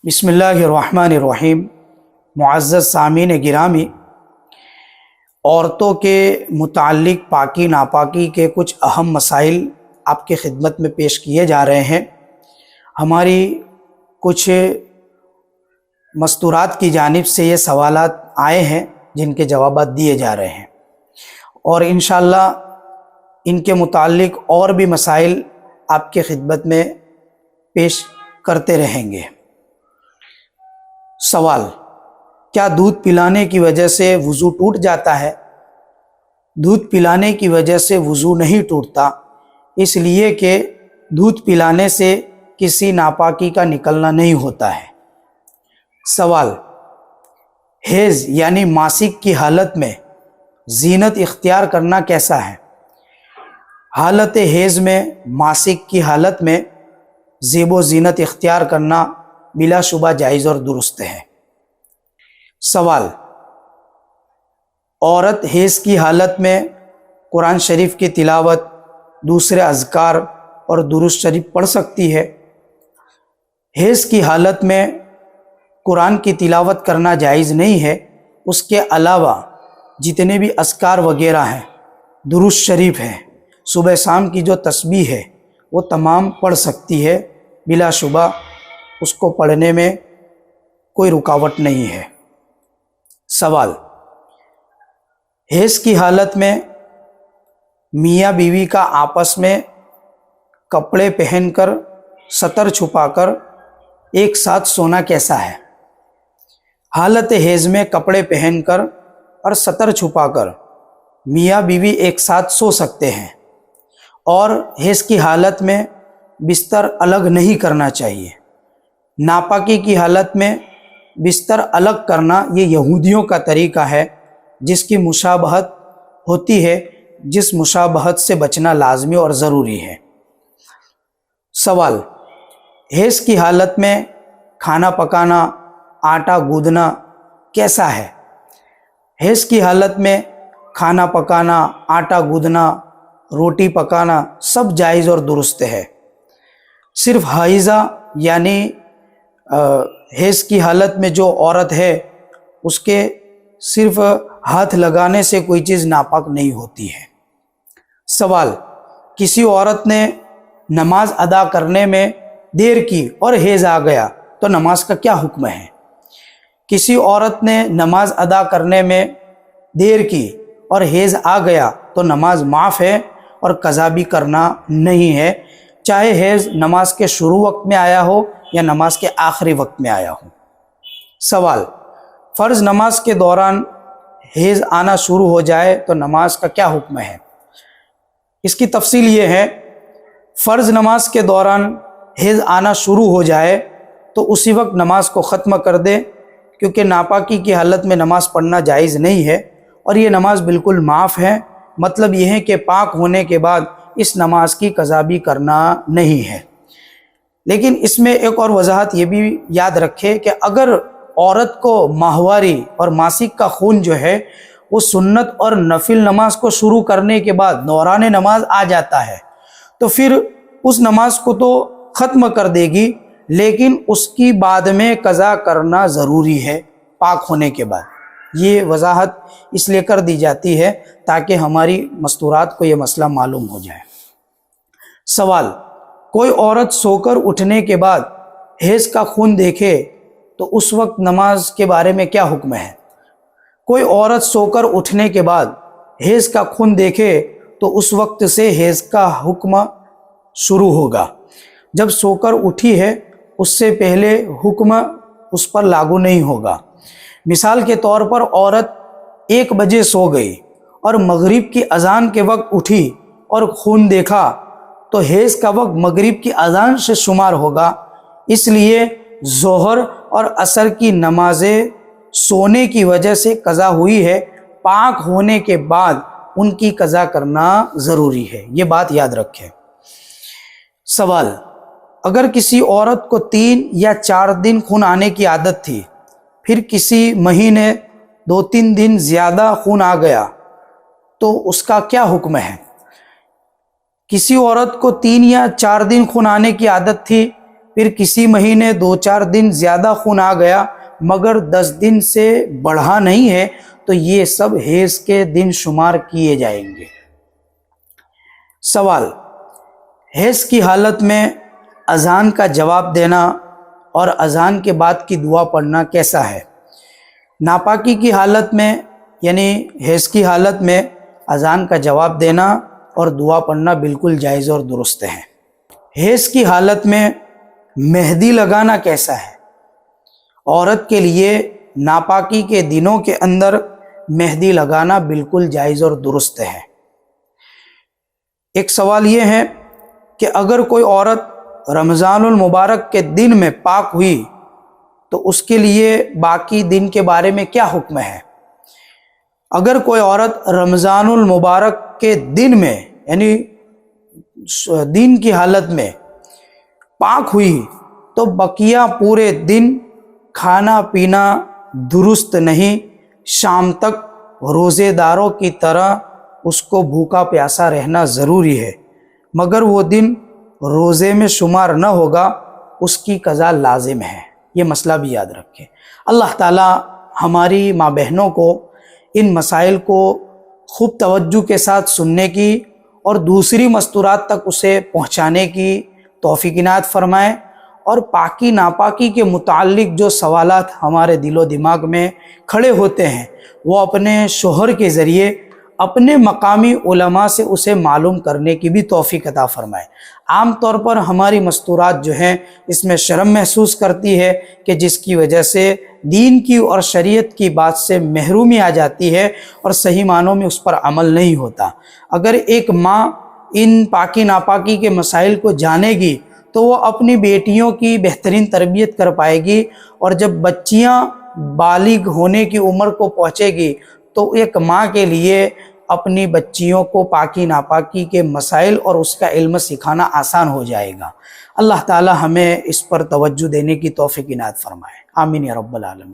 بسم اللہ الرحمن الرحیم۔ معزز سامعین گرامی، عورتوں کے متعلق پاکی ناپاکی کے کچھ اہم مسائل آپ کے خدمت میں پیش کیے جا رہے ہیں۔ ہماری کچھ مستورات کی جانب سے یہ سوالات آئے ہیں جن کے جوابات دیے جا رہے ہیں، اور انشاءاللہ ان کے متعلق اور بھی مسائل آپ کے خدمت میں پیش کرتے رہیں گے۔ سوال: کیا دودھ پلانے کی وجہ سے وضو ٹوٹ جاتا ہے؟ دودھ پلانے کی وجہ سے وضو نہیں ٹوٹتا، اس لیے کہ دودھ پلانے سے کسی ناپاکی کا نکلنا نہیں ہوتا ہے۔ سوال: حیض یعنی ماسک کی حالت میں زینت اختیار کرنا کیسا ہے؟ حالت حیض میں ماسک کی حالت میں زیب و زینت اختیار کرنا بلا شبہ جائز اور درست ہے۔ سوال: عورت حیض کی حالت میں قرآن شریف کی تلاوت، دوسرے اذکار اور درود شریف پڑھ سکتی ہے؟ حیض کی حالت میں قرآن کی تلاوت کرنا جائز نہیں ہے، اس کے علاوہ جتنے بھی اذکار وغیرہ ہیں، درود شریف ہے، صبح شام کی جو تسبیح ہے وہ تمام پڑھ سکتی ہے، بلا شبہ اس کو پڑھنے میں کوئی رکاوٹ نہیں ہے۔ سوال: حیض کی حالت میں میاں بیوی کا آپس میں کپڑے پہن کر سطر چھپا کر ایک ساتھ سونا کیسا ہے؟ حالت حیض میں کپڑے پہن کر اور سطر چھپا کر میاں بیوی ایک ساتھ سو سکتے ہیں، اور حیض کی حالت میں بستر الگ نہیں کرنا چاہیے۔ ناپاکی کی حالت میں بستر الگ کرنا یہ یہودیوں کا طریقہ ہے، جس کی مشابہت ہوتی ہے، جس مشابہت سے بچنا لازمی اور ضروری ہے۔ سوال: حیض کی حالت میں کھانا پکانا، آٹا گوندھنا کیسا ہے؟ حیض کی حالت میں کھانا پکانا، آٹا گوندھنا، روٹی پکانا سب جائز اور درست ہے۔ صرف حائضہ یعنی حیض کی حالت میں جو عورت ہے اس کے صرف ہاتھ لگانے سے کوئی چیز ناپاک نہیں ہوتی ہے۔ سوال: کسی عورت نے نماز ادا کرنے میں دیر کی اور حیض آ گیا تو نماز کا کیا حکم ہے؟ کسی عورت نے نماز ادا کرنے میں دیر کی اور حیض آ گیا تو نماز معاف ہے اور قضا بھی کرنا نہیں ہے، چاہے حیض نماز کے شروع وقت میں آیا ہو یا نماز کے آخری وقت میں آیا ہو۔ سوال: فرض نماز کے دوران حیض آنا شروع ہو جائے تو نماز کا کیا حکم ہے؟ اس کی تفصیل یہ ہے، فرض نماز کے دوران حیض آنا شروع ہو جائے تو اسی وقت نماز کو ختم کر دے، کیونکہ ناپاکی کی حالت میں نماز پڑھنا جائز نہیں ہے، اور یہ نماز بالکل معاف ہے۔ مطلب یہ ہے کہ پاک ہونے کے بعد اس نماز کی قضا بھی کرنا نہیں ہے۔ لیکن اس میں ایک اور وضاحت یہ بھی یاد رکھے کہ اگر عورت کو ماہواری اور ماسک کا خون جو ہے وہ سنت اور نفل نماز کو شروع کرنے کے بعد دوران نماز آ جاتا ہے تو پھر اس نماز کو تو ختم کر دے گی، لیکن اس کی بعد میں قضا کرنا ضروری ہے پاک ہونے کے بعد۔ یہ وضاحت اس لیے کر دی جاتی ہے تاکہ ہماری مستورات کو یہ مسئلہ معلوم ہو جائے۔ سوال: کوئی عورت سو کر اٹھنے کے بعد حیض کا خون دیکھے تو اس وقت نماز کے بارے میں کیا حکم ہے؟ کوئی عورت سو کر اٹھنے کے بعد حیض کا خون دیکھے تو اس وقت سے حیض کا حکم شروع ہوگا۔ جب سو کر اٹھی ہے اس سے پہلے حکم اس پر لاگو نہیں ہوگا۔ مثال کے طور پر عورت 1 بجے سو گئی اور مغرب کی اذان کے وقت اٹھی اور خون دیکھا تو حیض کا وقت مغرب کی اذان سے شمار ہوگا، اس لیے ظہر اور عصر کی نمازیں سونے کی وجہ سے قضا ہوئی ہے، پاک ہونے کے بعد ان کی قضا کرنا ضروری ہے، یہ بات یاد رکھیں۔ سوال: اگر کسی عورت کو 3 یا 4 دن خون آنے کی عادت تھی، پھر کسی مہینے 2-3 دن زیادہ خون آ گیا تو اس کا کیا حکم ہے؟ کسی عورت کو 3 یا 4 دن خون آنے کی عادت تھی، پھر کسی مہینے 2-4 دن زیادہ خون آ گیا مگر 10 دن سے بڑھا نہیں ہے تو یہ سب حیض کے دن شمار کیے جائیں گے۔ سوال: حیض کی حالت میں اذان کا جواب دینا اور اذان کے بعد کی دعا پڑھنا کیسا ہے؟ ناپاکی کی حالت میں یعنی حیض کی حالت میں اذان کا جواب دینا اور دعا پڑھنا بالکل جائز اور درست ہے۔ حیض کی حالت میں مہندی لگانا کیسا ہے؟ عورت کے لیے ناپاکی کے دنوں کے اندر مہندی لگانا بالکل جائز اور درست ہے۔ ایک سوال یہ ہے کہ اگر کوئی عورت رمضان المبارک کے دن میں پاک ہوئی تو اس کے لیے باقی دن کے بارے میں کیا حکم ہے؟ اگر کوئی عورت رمضان المبارک کے دن میں یعنی دن کی حالت میں پاک ہوئی تو بقیہ پورے دن کھانا پینا درست نہیں، شام تک روزے داروں کی طرح اس کو بھوکا پیاسا رہنا ضروری ہے، مگر وہ دن روزے میں شمار نہ ہوگا، اس کی قضا لازم ہے۔ یہ مسئلہ بھی یاد رکھیں۔ اللہ تعالیٰ ہماری ماں بہنوں کو ان مسائل کو خوب توجہ کے ساتھ سننے کی اور دوسری مستورات تک اسے پہنچانے کی توفیق عنایت فرمائے، اور پاکی ناپاکی کے متعلق جو سوالات ہمارے دل و دماغ میں کھڑے ہوتے ہیں وہ اپنے شوہر کے ذریعے اپنے مقامی علماء سے اسے معلوم کرنے کی بھی توفیق عطا فرمائے۔ عام طور پر ہماری مستورات جو ہیں اس میں شرم محسوس کرتی ہے کہ جس کی وجہ سے دین کی اور شریعت کی بات سے محرومی آ جاتی ہے اور صحیح معنوں میں اس پر عمل نہیں ہوتا۔ اگر ایک ماں ان پاکی ناپاکی کے مسائل کو جانے گی تو وہ اپنی بیٹیوں کی بہترین تربیت کر پائے گی، اور جب بچیاں بالغ ہونے کی عمر کو پہنچے گی تو ایک ماں کے لیے اپنی بچیوں کو پاکی ناپاکی کے مسائل اور اس کا علم سکھانا آسان ہو جائے گا۔ اللہ تعالی ہمیں اس پر توجہ دینے کی توفیق عنایت فرمائے۔ آمین یا رب العالمین۔